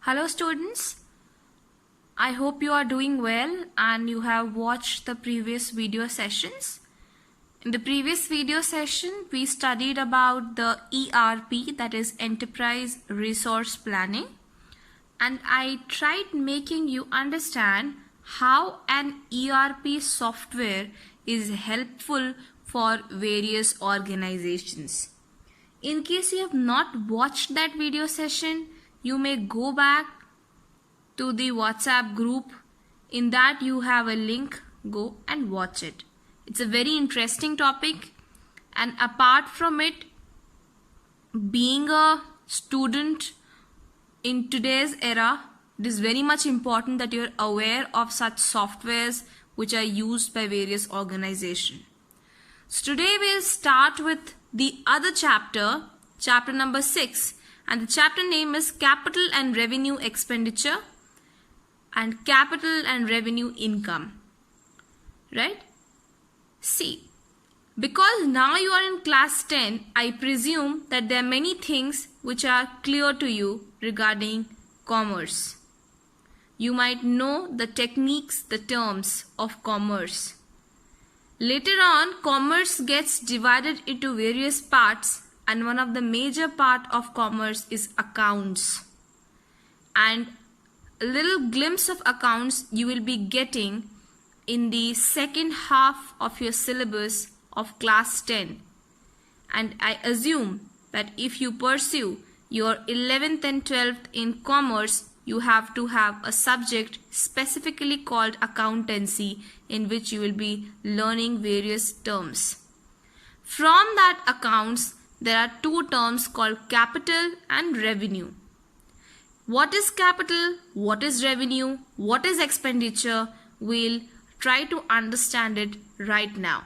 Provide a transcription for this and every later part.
Hello students, I hope you are doing well and you have watched the previous video sessions. In the previous video session, we studied about the ERP, that is Enterprise Resource Planning, and I tried making you understand how an ERP software is helpful for various organizations. In case you have not watched that video session, you may go back to the WhatsApp group. In that you have a link. Go and watch it. It's a very interesting topic, and apart from it, being a student in today's era, it is very much important that you're aware of such softwares which are used by various organizations. So today we'll start with the other chapter, chapter number 6, and the chapter name is Capital and Revenue Expenditure and Capital and Revenue Income. Right? See, because now you are in class 10, I presume that there are many things which are clear to you regarding commerce. You might know the techniques, the terms of commerce. Later on, commerce gets divided into various parts, and one of the major part of commerce is accounts. And a little glimpse of accounts you will be getting in the second half of your syllabus of class 10. And I assume that if you pursue your 11th and 12th in commerce, you have to have a subject specifically called accountancy, in which you will be learning various terms. From that accounts, there are two terms called capital and revenue. What is capital? What is revenue? What is expenditure? We'll try to understand it right now.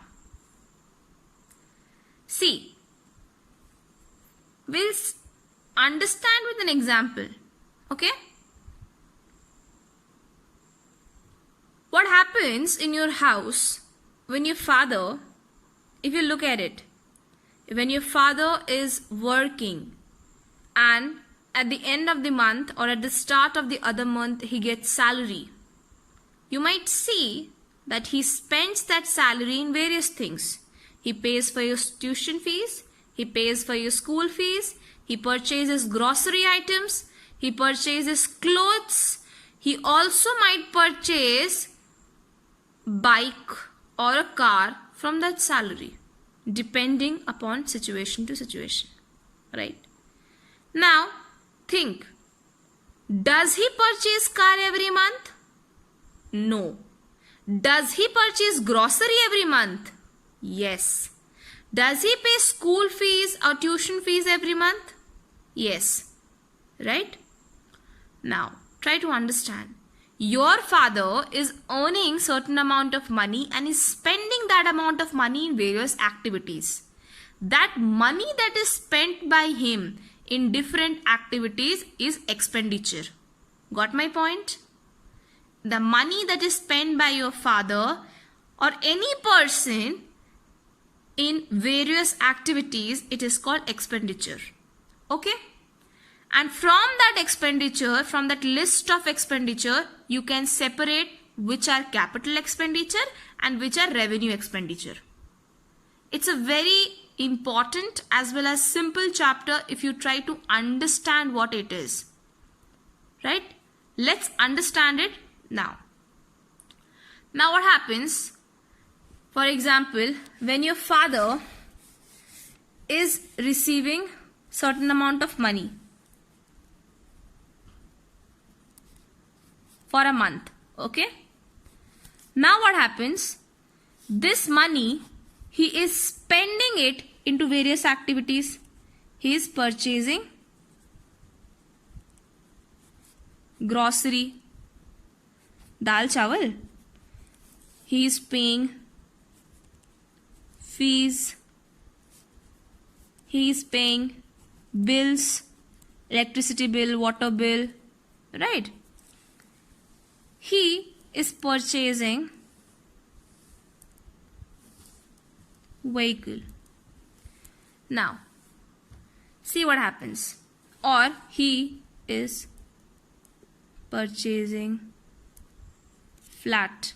See, we'll understand with an example. Okay? What happens in your house when your father, if you look at it, when your father is working and at the end of the month or at the start of the other month he gets salary, you might see that he spends that salary in various things. He pays for your tuition fees, he pays for your school fees, he purchases grocery items, he purchases clothes, he also might purchase bike or a car from that salary, depending upon situation to situation, right? Now think, does he purchase car every month? No. Does he purchase grocery every month? Yes. Does he pay school fees or tuition fees every month? Yes. Right? Now try to understand. Your father is earning certain amount of money and is spending that amount of money in various activities. That money that is spent by him in different activities is expenditure. Got my point? The money that is spent by your father or any person in various activities, it is called expenditure. Okay? And from that expenditure, from that list of expenditure, you can separate which are capital expenditure and which are revenue expenditure. It's a very important as well as simple chapter if you try to understand what it is. Right? Let's understand it now. Now what happens? For example, when your father is receiving certain amount of money for a month, okay? Now what happens? This money, he is spending it into various activities. He is purchasing grocery, dal chawal. He is paying fees. He is paying bills, electricity bill, water bill, right? He is purchasing vehicle. Now, see what happens. Or he is purchasing flat.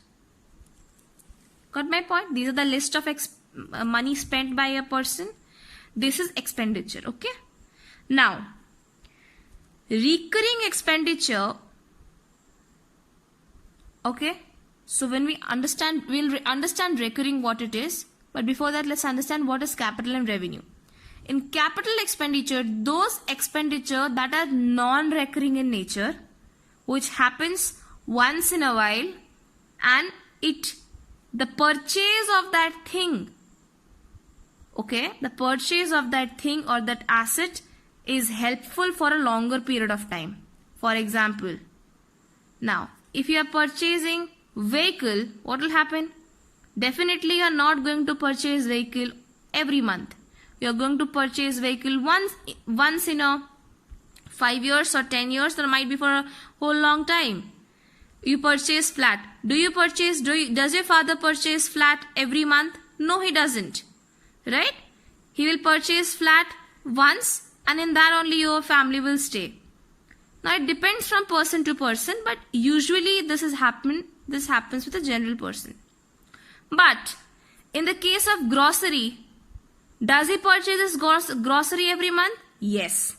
Got my point? These are the list of money spent by a person. This is expenditure. Okay. Now, recurring expenditure. Okay. So when we understand, we'll understand recurring what it is. But before that, let's understand what is capital and revenue. In capital expenditure, those expenditure that are non-recurring in nature, which happens once in a while, and the purchase of that thing, okay, the purchase of that thing or that asset is helpful for a longer period of time. For example, now, if you are purchasing vehicle, what will happen? Definitely you are not going to purchase vehicle every month. You are going to purchase vehicle once in a 5 years or 10 years, or might be for a whole long time. You purchase flat. Does your father purchase flat every month? No, he doesn't. Right? He will purchase flat once, and in that only your family will stay. Now it depends from person to person, but usually this happens with a general person. But in the case of grocery, does he purchase his grocery every month? Yes.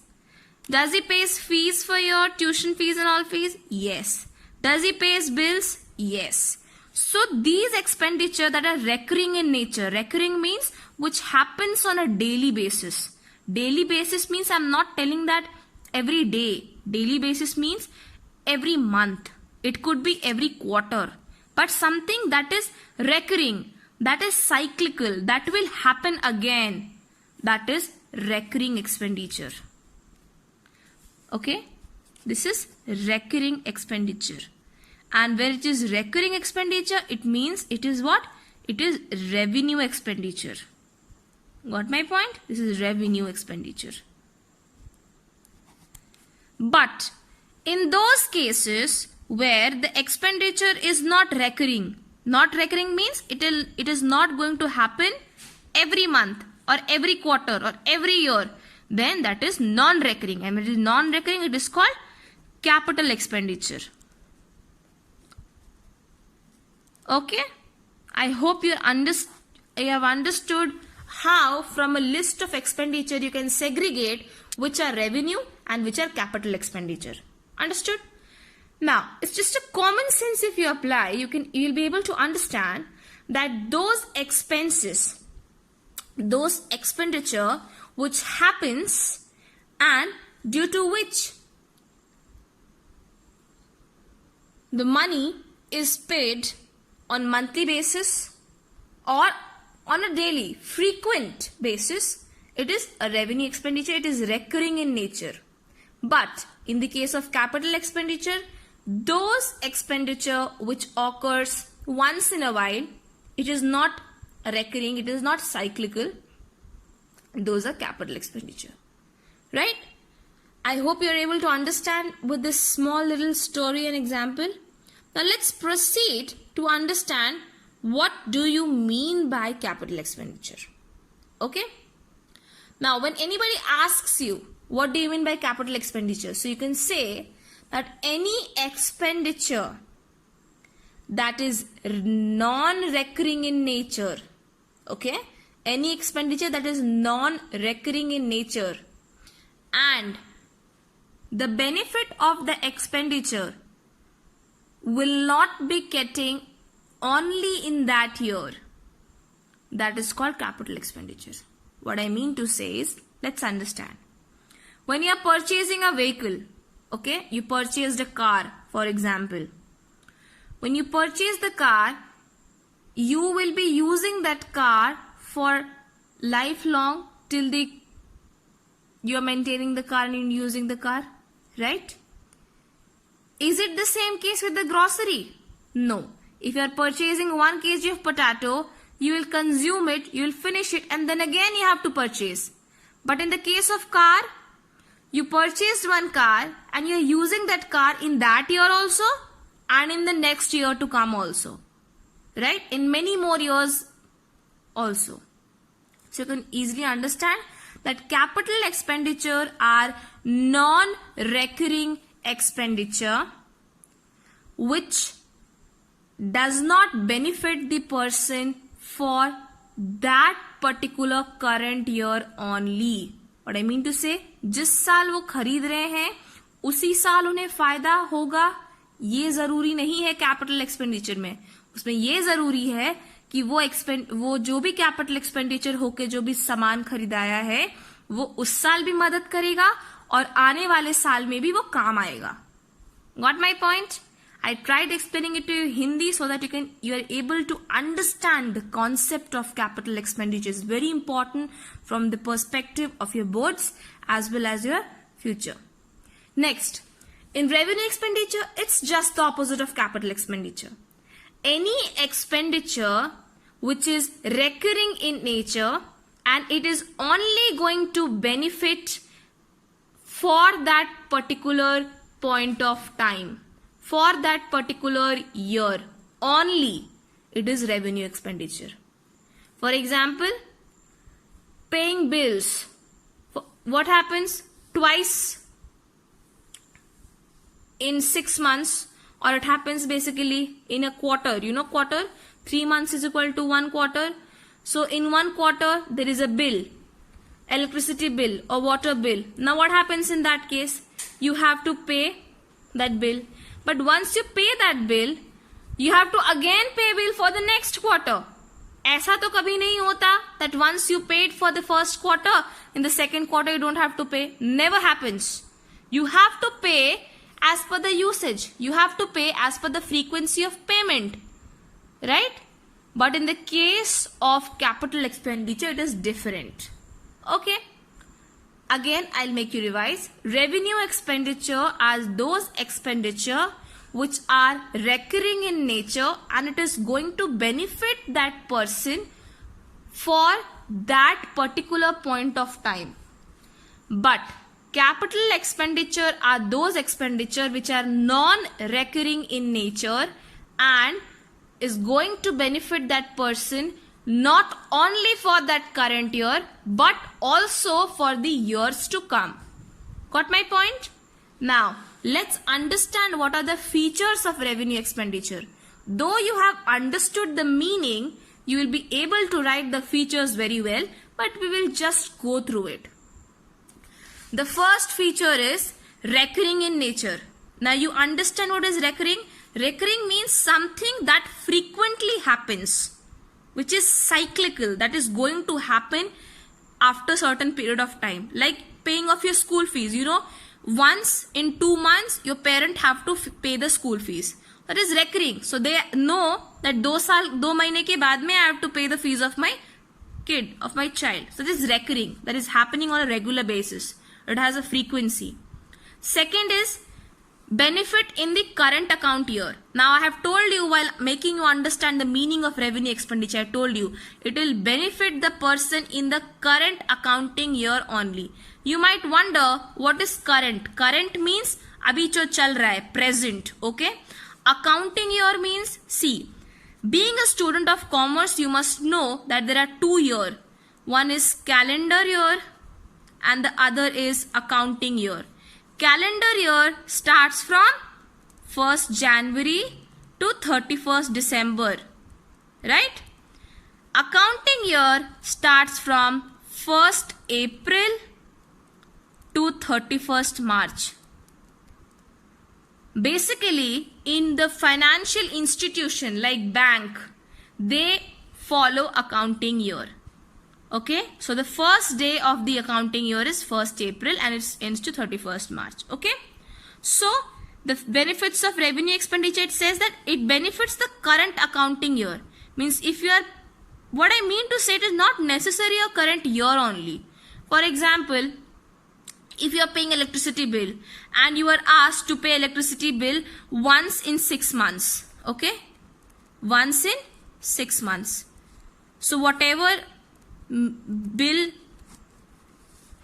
Does he pay fees for your tuition fees and all fees? Yes. Does he pay bills? Yes. So these expenditure that are recurring in nature, recurring means which happens on a daily basis. Daily basis means I'm not telling that every day. Daily basis means every month. It could be every quarter. But something that is recurring, that is cyclical, that will happen again, that is recurring expenditure. Okay? This is recurring expenditure. And when it is recurring expenditure, it means it is what? It is revenue expenditure. Got my point? This is revenue expenditure. But in those cases where the expenditure is not recurring means it is not going to happen every month or every quarter or every year, then that is non-recurring. And when it is non-recurring, it is called capital expenditure. Okay, I hope you have understood how from a list of expenditure you can segregate which are revenue and which are capital expenditure. Understood? Now, it's just a common sense if you apply, you'll be able to understand that those expenses, those expenditure which happens and due to which the money is paid on monthly basis or on a daily frequent basis, it is a revenue expenditure. It is recurring in nature. But in the case of capital expenditure, those expenditure which occurs once in a while, it is not recurring, it is not cyclical, those are capital expenditure. Right? I hope you are able to understand with this small little story and example. Now let's proceed to understand what do you mean by capital expenditure. Okay? Now when anybody asks you, what do you mean by capital expenditure? So you can say that any expenditure that is non-recurring in nature, okay? Any expenditure that is non-recurring in nature and the benefit of the expenditure will not be getting only in that year, that is called capital expenditure. What I mean to say is, let's understand. When you are purchasing a vehicle, okay, you purchased a car, for example. When you purchase the car, you will be using that car for lifelong till you are maintaining the car and using the car, right? Is it the same case with the grocery? No. If you are purchasing 1 kg of potato, you will consume it, you will finish it, and then again you have to purchase. But in the case of car, you purchased one car and you are using that car in that year also and in the next year to come also. Right? In many more years also. So you can easily understand that capital expenditure are non-recurring expenditure which does not benefit the person for that particular current year only. What I mean to say, जिस साल वो खरीद रहे हैं उसी साल उन्हें फायदा होगा ये जरूरी नहीं है कैपिटल एक्सपेंडिचर में. उसमें ये जरूरी है कि वो जो भी कैपिटल एक्सपेंडिचर होके जो भी सामान खरीदाया है वो उस साल भी मदद करेगा और आने वाले साल में भी वो काम आएगा. Got my point? I tried explaining it to you in Hindi so that you are able to understand the concept of capital expenditure. It's very important from the perspective of your boards as well as your future. Next, in revenue expenditure, it's just the opposite of capital expenditure. Any expenditure which is recurring in nature and it is only going to benefit for that particular point of time, for that particular year only, it is revenue expenditure. For example, paying bills. What happens? Twice in 6 months, or it happens basically in a quarter. You know quarter? 3 months is equal to 1 quarter. So in 1 quarter, there is a bill, electricity bill or water bill. Now what happens in that case? You have to pay that bill. But once you pay that bill, you have to again pay bill for the next quarter. ऐसा तो कभी नहीं होता that once you paid for the first quarter, in the second quarter you don't have to pay. Never happens. You have to pay as per the usage. You have to pay as per the frequency of payment. Right? But in the case of capital expenditure, it is different. Okay. Again, I'll make you revise. Revenue expenditure as those expenditure which are recurring in nature and it is going to benefit that person for that particular point of time. But capital expenditure are those expenditure which are non-recurring in nature and is going to benefit that person not only for that current year but also for the years to come. Got my point? Now let's understand what are the features of revenue expenditure. Though you have understood the meaning, you will be able to write the features very well, but we will just go through it. The first feature is recurring in nature. Now you understand what is recurring? Recurring means something that frequently happens, which is cyclical, that is going to happen after certain period of time. Like paying off your school fees, you know, once in 2 months your parent have to pay the school fees. That is recurring. So they know that 2 महीने के बाद में I have to pay the fees of my kid, of my child. So this is recurring. That is happening on a regular basis. It has a frequency. Second is benefit in the current account year. Now I have told you while making you understand the meaning of revenue expenditure, I told you it will benefit the person in the current accounting year only. You might wonder what is current. Current means अभी जो चल रहा है, present. Okay. Accounting year means, see, being a student of commerce, you must know that there are 2 years. One is calendar year and the other is accounting year. Calendar year starts from 1st January to 31st December. Right? Accounting year starts from 1st April to 31st March. Basically, in the financial institution like bank, they follow accounting year. Okay, so the first day of the accounting year is 1st April and it ends to 31st March. Okay, so the benefits of revenue expenditure, it says that it benefits the current accounting year. Means if you are, what I mean to say, it is not necessarily a current year only. For example, if you are paying electricity bill and you are asked to pay electricity bill once in 6 months. Okay, once in 6 months. So whatever bill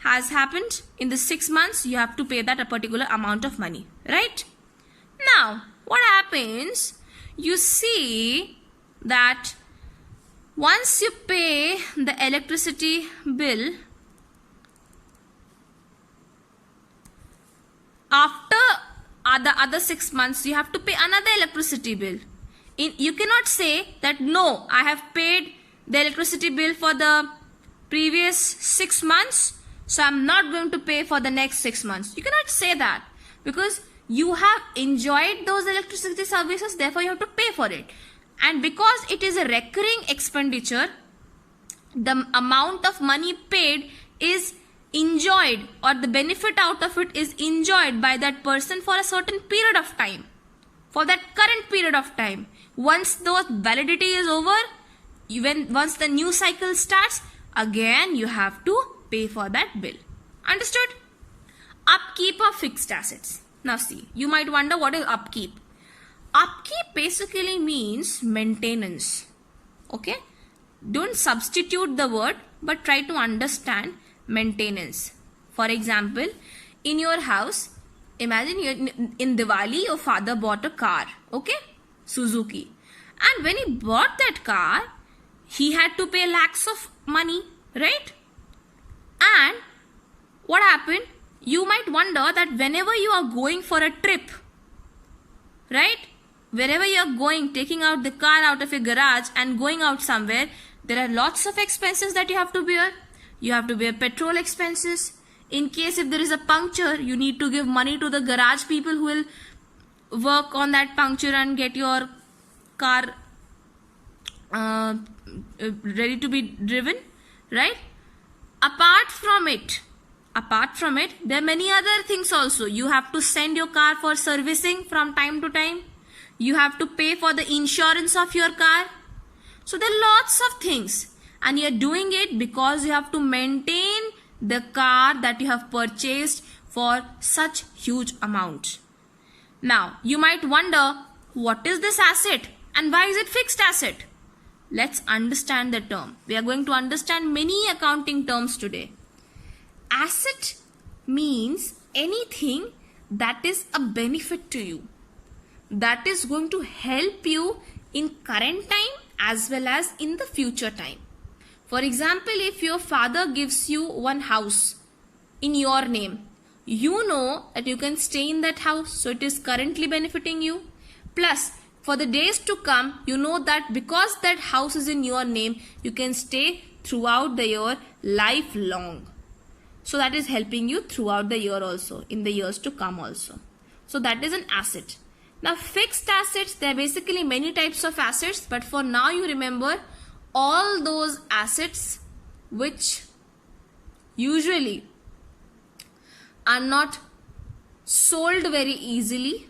has happened in the 6 months, you have to pay that a particular amount of money, right? Now what happens, you see that once you pay the electricity bill, after the other 6 months you have to pay another electricity bill. You cannot say that no, I have paid the electricity bill for the previous 6 months, so I'm not going to pay for the next 6 months. You cannot say that, because you have enjoyed those electricity services, therefore you have to pay for it. And because it is a recurring expenditure, the amount of money paid is enjoyed, or the benefit out of it is enjoyed by that person for a certain period of time, for that current period of time. Once the validity is over, once the new cycle starts, again you have to pay for that bill. Understood? Upkeep of fixed assets. Now see, you might wonder what is upkeep. Upkeep basically means maintenance. Okay? Don't substitute the word, but try to understand maintenance. For example, in your house, imagine in Diwali your father bought a car, okay, Suzuki, and when he bought that car, he had to pay lakhs of money, right? And what happened? You might wonder that whenever you are going for a trip, right, wherever you are going, taking out the car out of your garage and going out somewhere, there are lots of expenses that you have to bear. You have to bear petrol expenses. In case if there is a puncture, you need to give money to the garage people who will work on that puncture and get your car ready to be driven, right? Apart from it, there are many other things also. You have to send your car for servicing from time to time. You have to pay for the insurance of your car. So there are lots of things, and you are doing it because you have to maintain the car that you have purchased for such huge amount. Now you might wonder, what is this asset and why is it fixed asset? Let's understand the term. We are going to understand many accounting terms today. Asset means anything that is a benefit to you, that is going to help you in current time as well as in the future time. For example, if your father gives you one house in your name, you know that you can stay in that house, so it is currently benefiting you. Plus, for the days to come, you know that because that house is in your name, you can stay throughout the year, lifelong. So that is helping you throughout the year also, in the years to come also. So that is an asset. Now fixed assets, there are basically many types of assets, but for now you remember all those assets which usually are not sold very easily,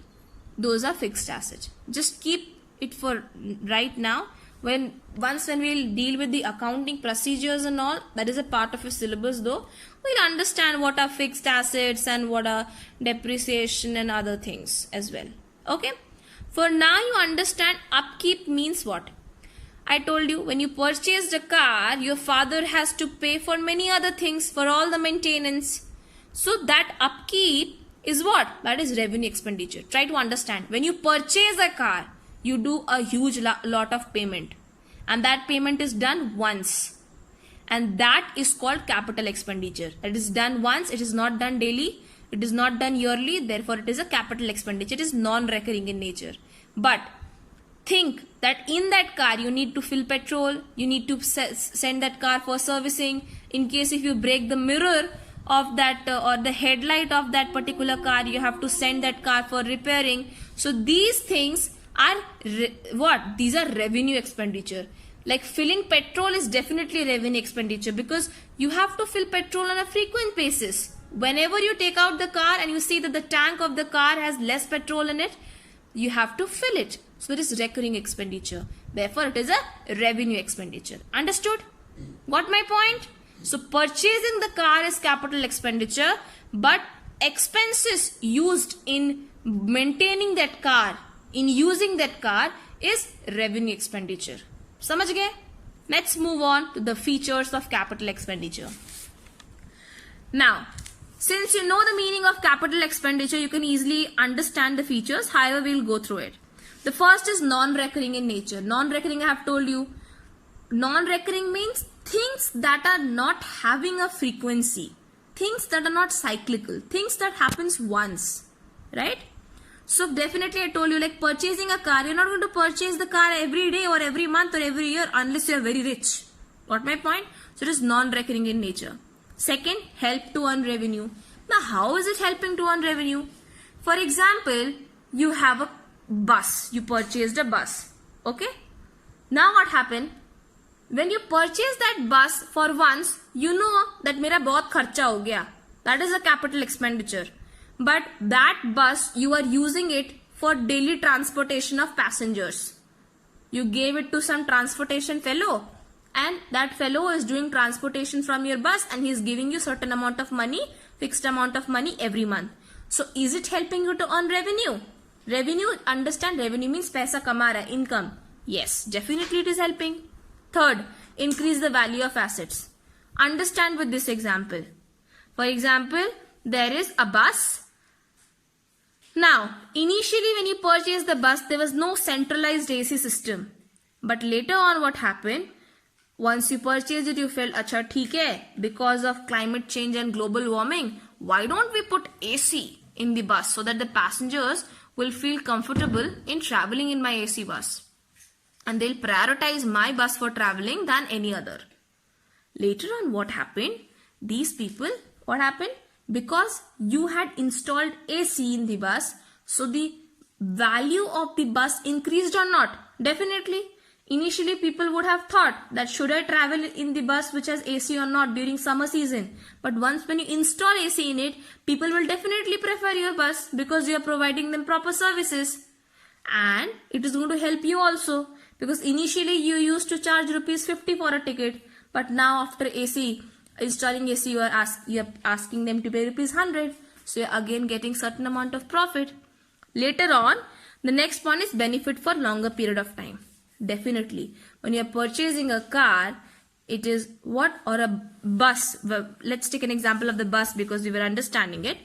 those are fixed assets. Just keep it for right now. Once when we'll deal with the accounting procedures and all, that is a part of your syllabus though, we'll understand what are fixed assets and what are depreciation and other things as well. Okay, for now you understand upkeep means what? I told you, when you purchased a car, your father has to pay for many other things, for all the maintenance. So that upkeep is what? That is revenue expenditure. Try to understand. When you purchase a car, you do a huge lot of payment, and that payment is done once, and that is called capital expenditure. It is done once, it is not done daily. It is not done yearly, therefore it is a capital expenditure. It is non-recurring in nature. But think that in that car you need to fill petrol, you need to send that car for servicing. In case if you break the mirror of that or the headlight of that particular car, you have to send that car for repairing. So these things are what? These are revenue expenditure. Like filling petrol is definitely revenue expenditure, because you have to fill petrol on a frequent basis. Whenever you take out the car and you see that the tank of the car has less petrol in it, you have to fill it. So it is recurring expenditure. Therefore, it is a revenue expenditure. Understood? Got my point? So purchasing the car is capital expenditure, but expenses used in maintaining that car, in using that car, is revenue expenditure. Samajh gaye? Let's move on to the features of capital expenditure. Now, since you know the meaning of capital expenditure, you can easily understand the features. However, we'll go through it. The first is non-recurring in nature. Non-recurring, I have told you. Non-recurring means things that are not having a frequency. Things that are not cyclical. Things that happens once. Right? So definitely I told you, like purchasing a car, you're not going to purchase the car every day or every month or every year unless you're very rich. Got my point? So it is non-recurring in nature. Second, help to earn revenue. Now how is it helping to earn revenue? For example, you have a bus. You purchased a bus. Okay? Now what happened? When you purchase that bus for once, you know that मेरा बहुत खर्चा हो गया. That is a capital expenditure. But that bus, you are using it for daily transportation of passengers. You gave it to some transportation fellow, and that fellow is doing transportation from your bus, and he is giving you certain amount of money, fixed amount of money every month. So is it helping you to earn revenue? Revenue, understand, revenue means paisa kama raha, income. Yes, definitely it is helping. Third, increase the value of assets. Understand with this example. For example, there is a bus. Now, initially when you purchased the bus, there was no centralized AC system. But later on what happened? Once you purchased it, you felt, acha, theek hai, because of climate change and global warming, why don't we put AC in the bus so that the passengers will feel comfortable in traveling in my AC bus? And they'll prioritize my bus for traveling than any other. Later on what happened? These people, what happened? Because you had installed AC in the bus, so the value of the bus increased or not? Definitely. Initially people would have thought that should I travel in the bus which has AC or not during summer season. But once when you install AC in it, people will definitely prefer your bus because you are providing them proper services. And it is going to help you also, because initially you used to charge rupees 50 for a ticket, but now after installing AC, you are asking them to pay rupees 100. So you are again getting certain amount of profit. Later on, the next one is benefit for longer period of time. Definitely, when you are purchasing a car, it is what, or a bus. Well, let's take an example of the bus because we were understanding it.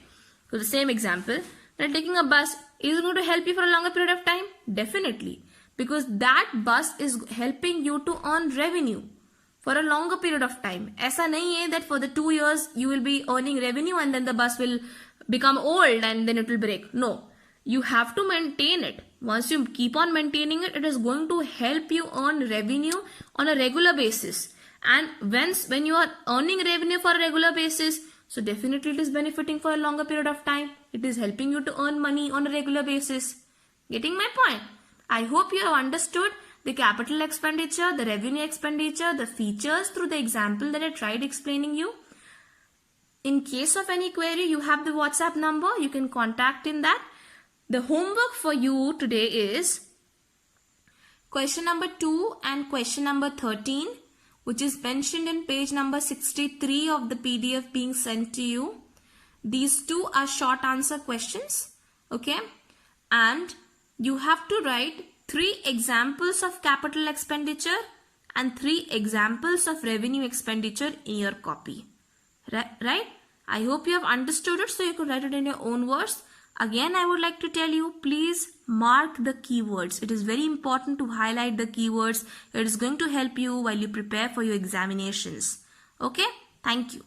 So the same example, when taking a bus, is it going to help you for a longer period of time? Definitely, because that bus is helping you to earn revenue for a longer period of time. ऐसा नहीं है that for the 2 years you will be earning revenue and then the bus will become old and then it will break. No, you have to maintain it. Once you keep on maintaining it, it is going to help you earn revenue on a regular basis. And when you are earning revenue for a regular basis, so definitely it is benefiting for a longer period of time. It is helping you to earn money on a regular basis. Getting my point? I hope you have understood the capital expenditure, the revenue expenditure, the features through the example that I tried explaining you. In case of any query, you have the WhatsApp number. You can contact in that. The homework for you today is question number 2 and question number 13, which is mentioned in page number 63 of the PDF being sent to you. These two are short answer questions. Okay. And you have to write 3 examples of capital expenditure and 3 examples of revenue expenditure in your copy. Right? I hope you have understood it so you could write it in your own words. Again, I would like to tell you, please mark the keywords. It is very important to highlight the keywords. It is going to help you while you prepare for your examinations. Okay? Thank you.